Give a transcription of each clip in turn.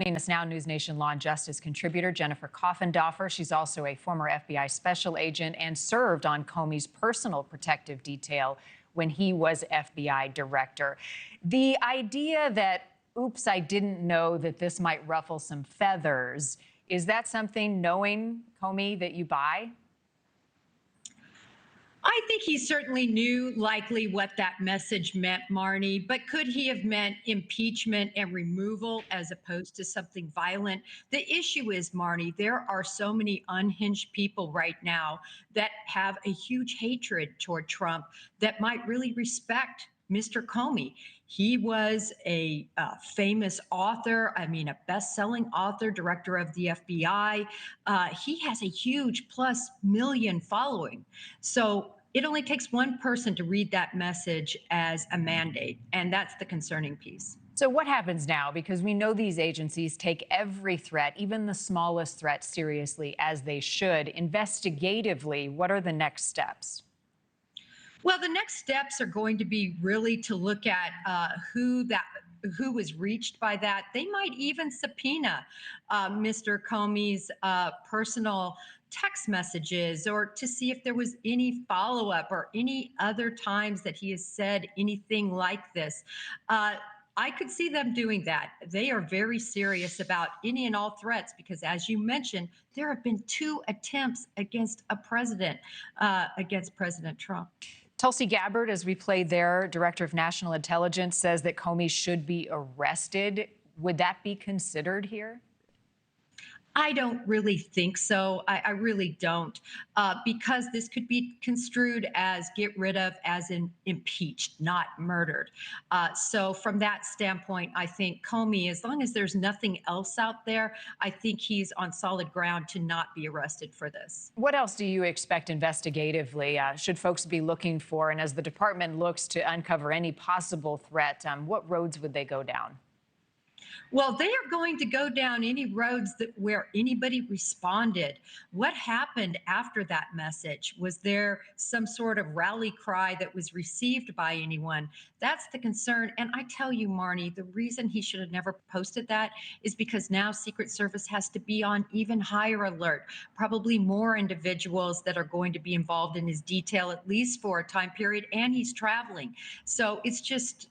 Joining us now, NewsNation Law and Justice contributor Jennifer Coffindoffer. She's also a former FBI special agent and served on Comey's personal protective detail when he was FBI director. The idea that, oops, I didn't know that this might ruffle some feathers, is that something, knowing Comey, that you buy? I think he certainly knew likely what that message meant, Marni, but could he have meant impeachment and removal as opposed to something violent? The issue is, Marni, there are so many unhinged people right now that have a huge hatred toward Trump that might really respect Mr. Comey. He was a famous author, a best-selling author, director of the FBI. He has a huge plus million following. So it only takes one person to read that message as a mandate, and that's the concerning piece. So what happens now? Because we know these agencies take every threat, even the smallest threat, seriously, as they should. Investigatively, what are the next steps? Well, the next steps are going to be really to look at who was reached by that. They might even subpoena Mr. Comey's personal text messages, or to see if there was any follow-up or any other times that he has said anything like this. I could see them doing that. They are very serious about any and all threats because, as you mentioned, there have been 2 attempts against a president, against President Trump. Tulsi Gabbard, as we played there, Director of National Intelligence, says that Comey should be arrested. Would that be considered here? I don't really think so. I really don't, because this could be construed as get rid of, as in impeached, not murdered. So from that standpoint, I think Comey, as long as there's nothing else out there, I think he's on solid ground to not be arrested for this. What else do you expect investigatively? Should folks be looking for? And as the department looks to uncover any possible threat, what roads would they go down? Well, they are going to go down any roads where anybody responded. What happened after that message? Was there some sort of rally cry that was received by anyone? That's the concern. And I tell you, Marni, the reason he should have never posted that is because now Secret Service has to be on even higher alert. Probably more individuals that are going to be involved in his detail, at least for a time period, and he's traveling. So it's just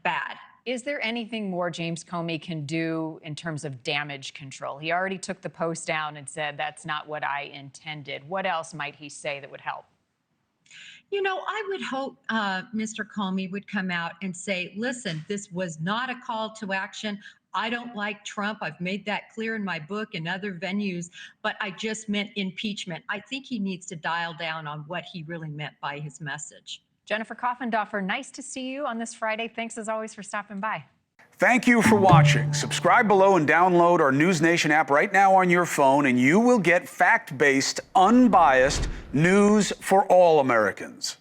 bad. Is there anything more James Comey can do in terms of damage control? He already took the post down and said, that's not what I intended. What else might he say that would help? You know, I would hope Mr. Comey would come out and say, listen, this was not a call to action. I don't like Trump. I've made that clear in my book and other venues, but I just meant impeachment. I think he needs to dial down on what he really meant by his message. Jennifer Coffindoffer, nice to see you on this Friday. Thanks, as always, for stopping by. Thank you for watching. Subscribe below and download our NewsNation app right now on your phone, and you will get fact-based, unbiased news for all Americans.